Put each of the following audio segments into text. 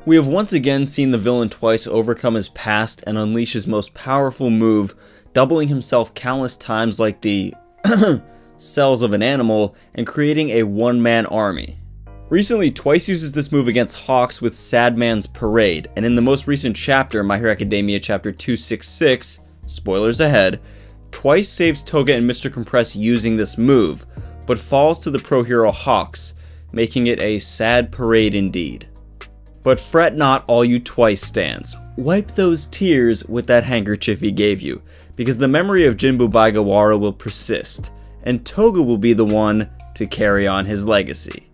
We have once again seen the villain Twice overcome his past and unleash his most powerful move, doubling himself countless times like the cells of an animal and creating a one-man army. Recently, Twice uses this move against Hawks with Sadman's Parade, and in the most recent chapter, My Hero Academia chapter 266, spoilers ahead, Twice saves Toga and Mr. Compress using this move, but falls to the pro hero Hawks, making it a sad parade indeed. But fret not, all you Twice stans. Wipe those tears with that handkerchief he gave you, because the memory of Jinbu Baigawara will persist, and Toga will be the one to carry on his legacy.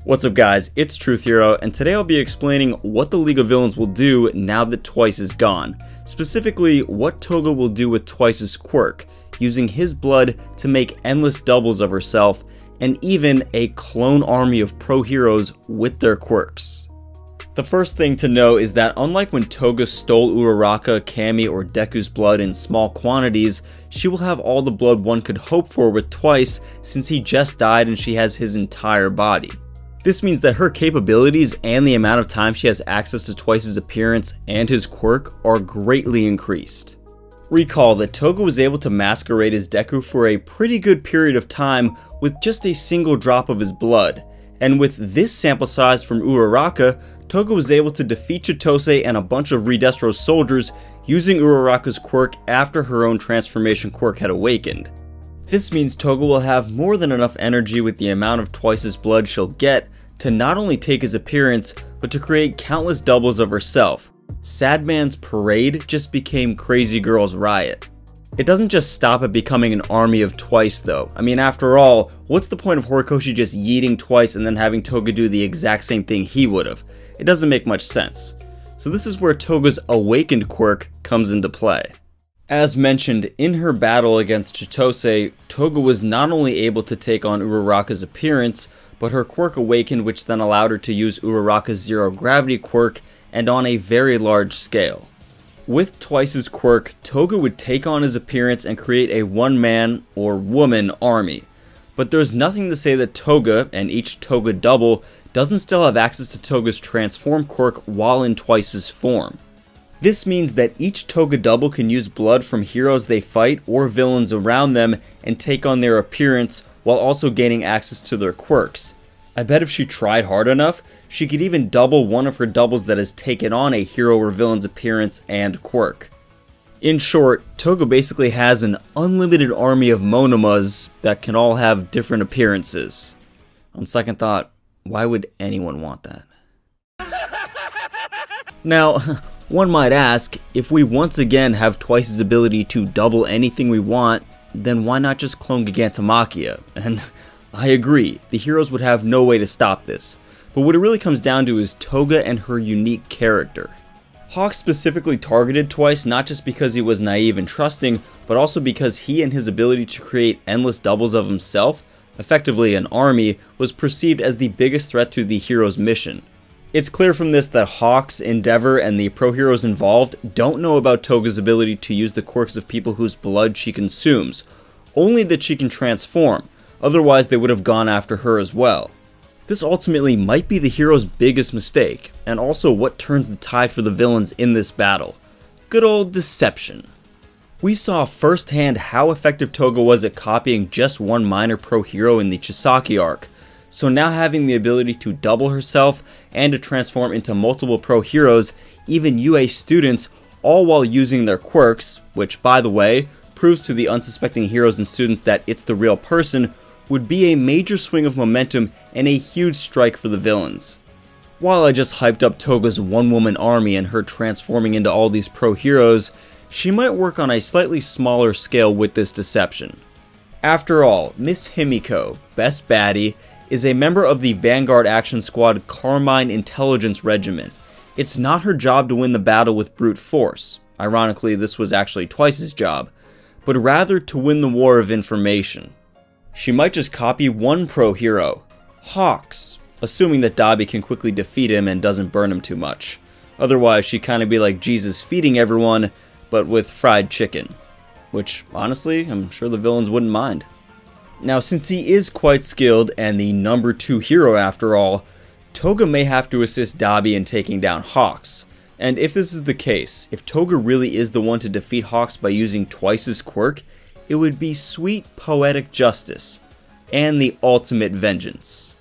What's up guys, it's Truth Hero, and today I'll be explaining what the League of Villains will do now that Twice is gone. Specifically, what Toga will do with Twice's quirk, using his blood to make endless doubles of herself, and even a clone army of pro heroes with their quirks. The first thing to know is that unlike when Toga stole Uraraka, Kami, or Deku's blood in small quantities, she will have all the blood one could hope for with Twice since he just died and she has his entire body. This means that her capabilities and the amount of time she has access to Twice's appearance and his quirk are greatly increased. Recall that Toga was able to masquerade as Deku for a pretty good period of time with just a single drop of his blood, and with this sample size from Uraraka, Toga was able to defeat Chitose and a bunch of Redestro's soldiers using Uraraka's quirk after her own transformation quirk had awakened. This means Toga will have more than enough energy with the amount of Twice's blood she'll get to not only take his appearance, but to create countless doubles of herself. Sadman's Parade just became Crazy Girl's Riot. It doesn't just stop at becoming an army of Twice though. I mean, after all, what's the point of Horikoshi just yeeting Twice and then having Toga do the exact same thing he would've? It doesn't make much sense. So this is where Toga's awakened quirk comes into play. As mentioned, in her battle against Chitose, Toga was not only able to take on Uraraka's appearance, but her quirk awakened, which then allowed her to use Uraraka's Zero Gravity quirk, and on a very large scale. With Twice's quirk, Toga would take on his appearance and create a one-man, or woman, army. But there's nothing to say that Toga, and each Toga double, doesn't still have access to Toga's transform quirk while in Twice's form. This means that each Toga double can use blood from heroes they fight or villains around them and take on their appearance while also gaining access to their quirks. I bet if she tried hard enough, she could even double one of her doubles that has taken on a hero or villain's appearance and quirk. In short, Toga basically has an unlimited army of Monomas that can all have different appearances. On second thought, why would anyone want that? Now, one might ask, if we once again have Twice's ability to double anything we want, then why not just clone Gigantomachia? And I agree, the heroes would have no way to stop this. But what it really comes down to is Toga and her unique character. Hawks specifically targeted Twice not just because he was naive and trusting, but also because he and his ability to create endless doubles of himself, effectively an army, was perceived as the biggest threat to the hero's mission. It's clear from this that Hawks, Endeavor, and the pro heroes involved don't know about Toga's ability to use the quirks of people whose blood she consumes, only that she can transform, otherwise they would have gone after her as well. This ultimately might be the hero's biggest mistake, and also what turns the tide for the villains in this battle. Good old deception. We saw firsthand how effective Toga was at copying just one minor pro hero in the Chisaki arc, so now having the ability to double herself and to transform into multiple pro heroes, even UA students, all while using their quirks, which by the way, proves to the unsuspecting heroes and students that it's the real person, would be a major swing of momentum and a huge strike for the villains. While I just hyped up Toga's one-woman army and her transforming into all these pro heroes, she might work on a slightly smaller scale with this deception. After all, Miss Himiko, best baddie, is a member of the Vanguard Action Squad Carmine Intelligence Regiment. It's not her job to win the battle with brute force, ironically this was actually Twice's job, but rather to win the war of information. She might just copy one pro hero, Hawks, assuming that Dabi can quickly defeat him and doesn't burn him too much. Otherwise she'd kinda be like Jesus feeding everyone, but with fried chicken. Which, honestly, I'm sure the villains wouldn't mind. Now, since he is quite skilled and the number 2 hero after all, Toga may have to assist Dabi in taking down Hawks. And if this is the case, if Toga really is the one to defeat Hawks by using Twice's quirk, it would be sweet poetic justice and the ultimate vengeance.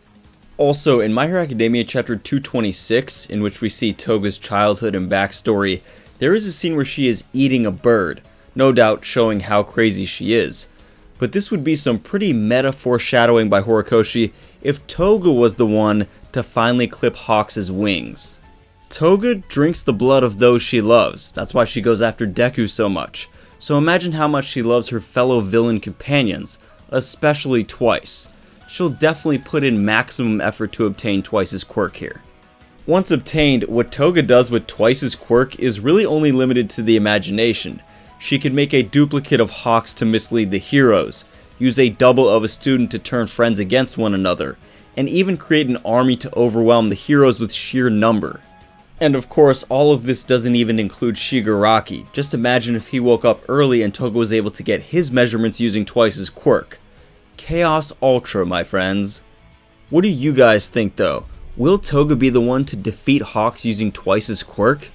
Also, in My Hero Academia chapter 226, in which we see Toga's childhood and backstory, there is a scene where she is eating a bird, no doubt showing how crazy she is. But this would be some pretty meta foreshadowing by Horikoshi if Toga was the one to finally clip Hawks' wings. Toga drinks the blood of those she loves, that's why she goes after Deku so much. So imagine how much she loves her fellow villain companions, especially Twice. She'll definitely put in maximum effort to obtain Twice's quirk here. Once obtained, what Toga does with Twice's quirk is really only limited to the imagination. She could make a duplicate of Hawks to mislead the heroes, use a double of a student to turn friends against one another, and even create an army to overwhelm the heroes with sheer number. And of course, all of this doesn't even include Shigaraki. Just imagine if he woke up early and Toga was able to get his measurements using Twice's quirk. Chaos Ultra, my friends. What do you guys think though? Will Toga be the one to defeat Hawks using Twice's quirk?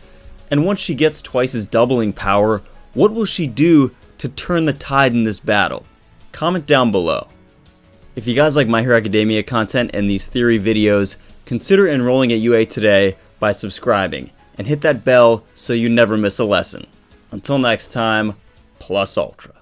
And once she gets Twice's doubling power, what will she do to turn the tide in this battle? Comment down below. If you guys like My Hero Academia content and these theory videos, consider enrolling at UA today by subscribing, and hit that bell so you never miss a lesson. Until next time, Plus Ultra.